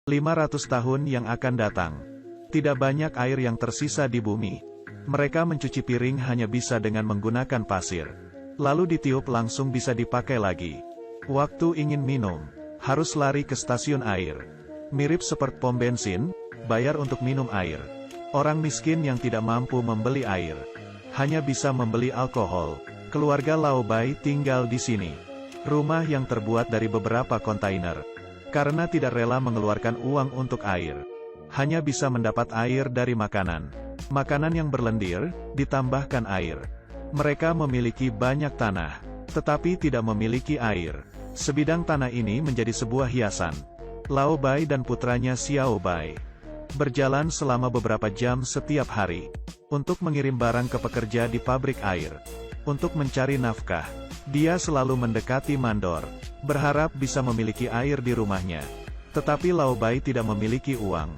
500 tahun yang akan datang. Tidak banyak air yang tersisa di bumi. Mereka mencuci piring hanya bisa dengan menggunakan pasir. Lalu ditiup langsung bisa dipakai lagi. Waktu ingin minum, harus lari ke stasiun air. Mirip seperti pom bensin, bayar untuk minum air. Orang miskin yang tidak mampu membeli air, hanya bisa membeli alkohol. Keluarga Lao Bai tinggal di sini. Rumah yang terbuat dari beberapa kontainer. Karena tidak rela mengeluarkan uang untuk air, hanya bisa mendapat air dari makanan. Makanan yang berlendir, ditambahkan air. Mereka memiliki banyak tanah, tetapi tidak memiliki air. Sebidang tanah ini menjadi sebuah hiasan. Lao Bai dan putranya Xiao Bai berjalan selama beberapa jam setiap hari untuk mengirim barang ke pekerja di pabrik air. Untuk mencari nafkah, dia selalu mendekati mandor, berharap bisa memiliki air di rumahnya. Tetapi Lao Bai tidak memiliki uang.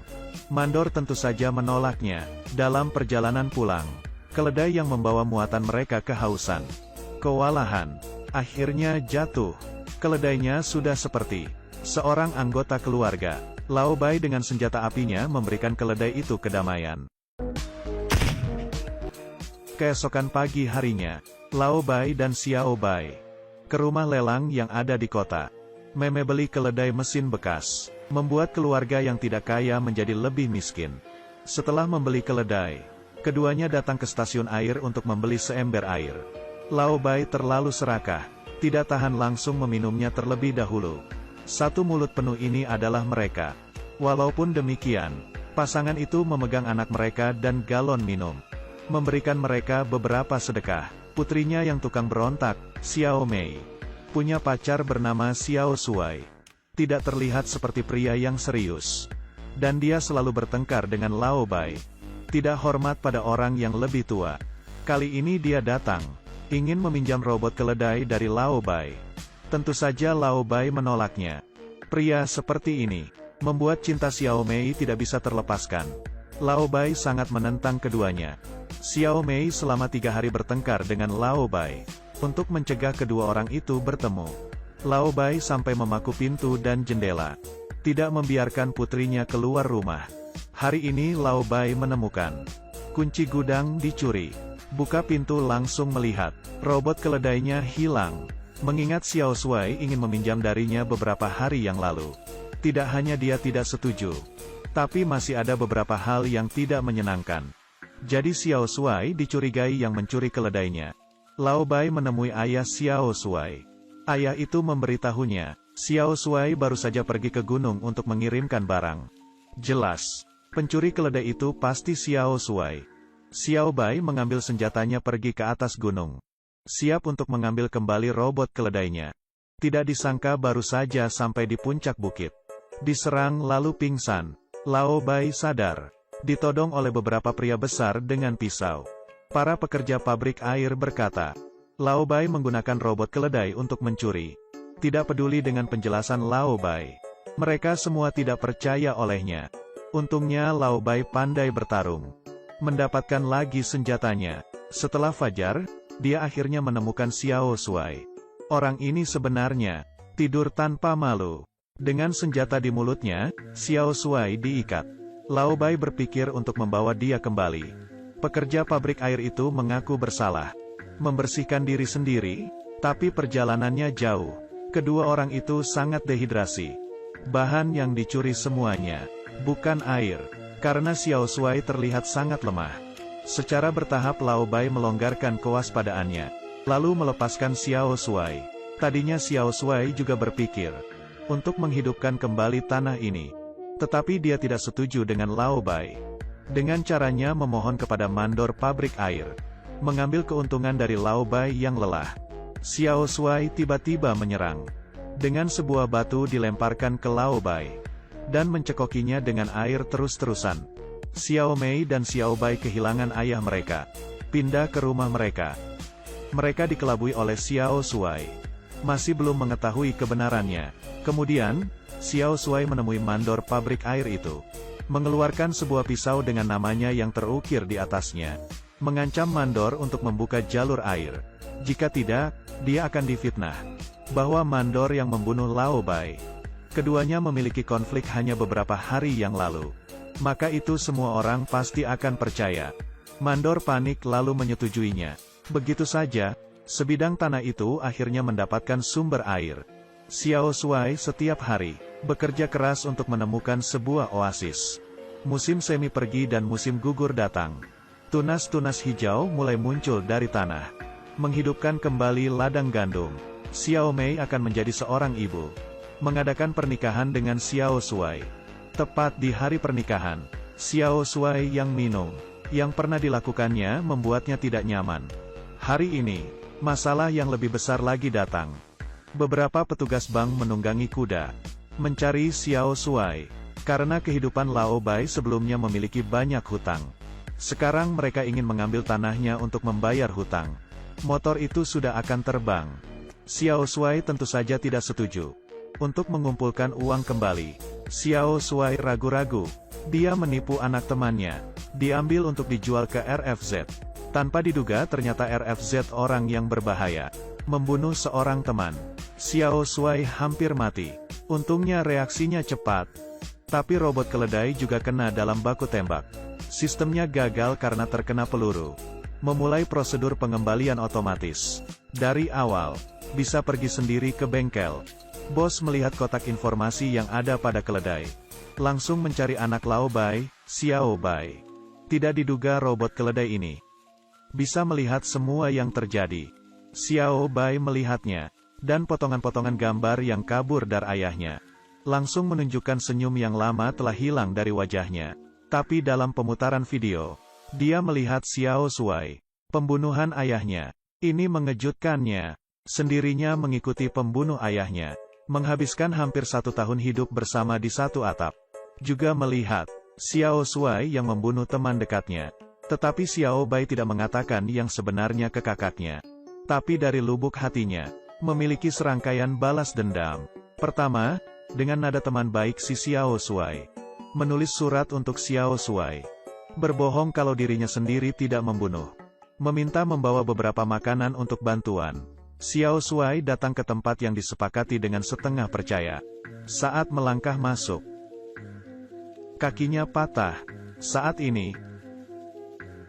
Mandor tentu saja menolaknya. Dalam perjalanan pulang, keledai yang membawa muatan mereka kehausan, kewalahan, akhirnya jatuh. Keledainya sudah seperti seorang anggota keluarga. Lao Bai dengan senjata apinya memberikan keledai itu kedamaian. Keesokan pagi harinya, Lao Bai dan Xiao Bai ke rumah lelang yang ada di kota. Membeli keledai mesin bekas, membuat keluarga yang tidak kaya menjadi lebih miskin. Setelah membeli keledai, keduanya datang ke stasiun air untuk membeli seember air. Lao Bai terlalu serakah, tidak tahan langsung meminumnya terlebih dahulu. Satu mulut penuh ini adalah mereka. Walaupun demikian, pasangan itu memegang anak mereka dan galon minum. Memberikan mereka beberapa sedekah. Putrinya yang tukang berontak, Xiao Mei, punya pacar bernama Xiao Shuai. Tidak terlihat seperti pria yang serius. Dan dia selalu bertengkar dengan Lao Bai. Tidak hormat pada orang yang lebih tua. Kali ini dia datang, ingin meminjam robot keledai dari Lao Bai. Tentu saja Lao Bai menolaknya. Pria seperti ini membuat cinta Xiao Mei tidak bisa terlepaskan. Lao Bai sangat menentang keduanya. Xiao Mei selama 3 hari bertengkar dengan Lao Bai untuk mencegah kedua orang itu bertemu. Lao Bai sampai memaku pintu dan jendela, tidak membiarkan putrinya keluar rumah. Hari ini Lao Bai menemukan kunci gudang dicuri. Buka pintu langsung melihat robot keledainya hilang. Mengingat Xiao Shuai ingin meminjam darinya beberapa hari yang lalu. Tidak hanya dia tidak setuju, tapi masih ada beberapa hal yang tidak menyenangkan. Jadi Xiao Shuai dicurigai yang mencuri keledainya. Lao Bai menemui ayah Xiao Shuai. Ayah itu memberitahunya, Xiao Shuai baru saja pergi ke gunung untuk mengirimkan barang. Jelas, pencuri keledai itu pasti Xiao Shuai. Xiao Bai mengambil senjatanya pergi ke atas gunung. Siap untuk mengambil kembali robot keledainya. Tidak disangka baru saja sampai di puncak bukit, diserang lalu pingsan. Lao Bai sadar, ditodong oleh beberapa pria besar dengan pisau. Para pekerja pabrik air berkata, Lao Bai menggunakan robot keledai untuk mencuri. Tidak peduli dengan penjelasan Lao Bai. Mereka semua tidak percaya olehnya. Untungnya Lao Bai pandai bertarung. Mendapatkan lagi senjatanya. Setelah fajar, dia akhirnya menemukan Xiao Shuai. Orang ini sebenarnya tidur tanpa malu. Dengan senjata di mulutnya, Xiao Shuai diikat. Lao Bai berpikir untuk membawa dia kembali. Pekerja pabrik air itu mengaku bersalah, membersihkan diri sendiri, tapi perjalanannya jauh. Kedua orang itu sangat dehidrasi. Bahan yang dicuri semuanya bukan air, karena Xiao Shuai terlihat sangat lemah. Secara bertahap Lao Bai melonggarkan kewaspadaannya, lalu melepaskan Xiao Shuai. Tadinya Xiao Shuai juga berpikir untuk menghidupkan kembali tanah ini. Tetapi dia tidak setuju dengan Lao Bai. Dengan caranya memohon kepada mandor pabrik air, mengambil keuntungan dari Lao Bai yang lelah. Xiao Shuai tiba-tiba menyerang. Dengan sebuah batu dilemparkan ke Lao Bai, dan mencekokinya dengan air terus-terusan. Xiao Mei dan Xiao Bai kehilangan ayah mereka. Pindah ke rumah mereka. Mereka dikelabui oleh Xiao Shuai. Masih belum mengetahui kebenarannya. Kemudian, Xiao Shuai menemui mandor pabrik air itu. Mengeluarkan sebuah pisau dengan namanya yang terukir di atasnya. Mengancam mandor untuk membuka jalur air. Jika tidak, dia akan difitnah bahwa mandor yang membunuh Lao Bai. Keduanya memiliki konflik hanya beberapa hari yang lalu. Maka itu semua orang pasti akan percaya. Mandor panik lalu menyetujuinya. Begitu saja, sebidang tanah itu akhirnya mendapatkan sumber air. Xiao Shuai setiap hari bekerja keras untuk menemukan sebuah oasis. Musim semi pergi dan musim gugur datang. Tunas-tunas hijau mulai muncul dari tanah, menghidupkan kembali ladang gandum. Xiao Mei akan menjadi seorang ibu, mengadakan pernikahan dengan Xiao Shuai. Tepat di hari pernikahan, Xiao Shuai yang minum, yang pernah dilakukannya membuatnya tidak nyaman. Hari ini, masalah yang lebih besar lagi datang. Beberapa petugas bank menunggangi kuda, mencari Xiao Shuai, karena kehidupan Lao Bai sebelumnya memiliki banyak hutang. Sekarang mereka ingin mengambil tanahnya untuk membayar hutang. Motor itu sudah akan terbang. Xiao Shuai tentu saja tidak setuju. Untuk mengumpulkan uang kembali, Xiao Shuai ragu-ragu. Dia menipu anak temannya, diambil untuk dijual ke RFZ. Tanpa diduga ternyata RFZ orang yang berbahaya, membunuh seorang teman. Xiao Shuai hampir mati. Untungnya reaksinya cepat. Tapi robot keledai juga kena dalam baku tembak. Sistemnya gagal karena terkena peluru. Memulai prosedur pengembalian otomatis. Dari awal, bisa pergi sendiri ke bengkel. Bos melihat kotak informasi yang ada pada keledai. Langsung mencari anak Lao Bai, Xiao Bai. Tidak diduga robot keledai ini bisa melihat semua yang terjadi. Xiao Bai melihatnya, dan potongan-potongan gambar yang kabur dari ayahnya. Langsung menunjukkan senyum yang lama telah hilang dari wajahnya. Tapi dalam pemutaran video, dia melihat Xiao Shuai, pembunuhan ayahnya. Ini mengejutkannya. Sendirinya mengikuti pembunuh ayahnya. Menghabiskan hampir 1 tahun hidup bersama di satu atap. Juga melihat Xiao Shuai yang membunuh teman dekatnya. Tetapi Xiao Bai tidak mengatakan yang sebenarnya ke kakaknya. Tapi dari lubuk hatinya, memiliki serangkaian balas dendam. Pertama, dengan nada teman baik si Xiao Shuai. Menulis surat untuk Xiao Shuai. Berbohong kalau dirinya sendiri tidak membunuh. Meminta membawa beberapa makanan untuk bantuan. Xiao Shuai datang ke tempat yang disepakati dengan setengah percaya. Saat melangkah masuk, kakinya patah. Saat ini,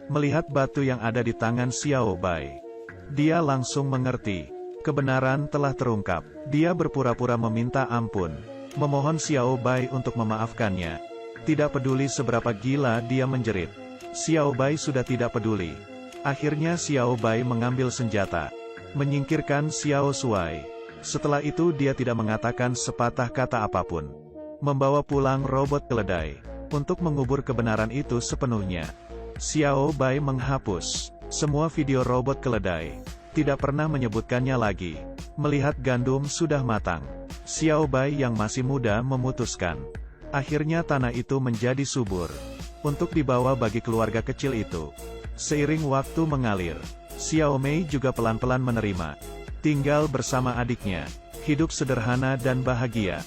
melihat batu yang ada di tangan Xiao Bai, dia langsung mengerti. Kebenaran telah terungkap. Dia berpura-pura meminta ampun, memohon Xiao Bai untuk memaafkannya. Tidak peduli seberapa gila dia menjerit. Xiao Bai sudah tidak peduli. Akhirnya Xiao Bai mengambil senjata, menyingkirkan Xiao Shuai. Setelah itu dia tidak mengatakan sepatah kata apapun. Membawa pulang robot keledai, untuk mengubur kebenaran itu sepenuhnya. Xiao Bai menghapus semua video robot keledai. Tidak pernah menyebutkannya lagi. Melihat gandum sudah matang, Xiao Bai yang masih muda memutuskan. Akhirnya tanah itu menjadi subur, untuk dibawa bagi keluarga kecil itu. Seiring waktu mengalir, Xiao Mei juga pelan-pelan menerima. Tinggal bersama adiknya, hidup sederhana dan bahagia.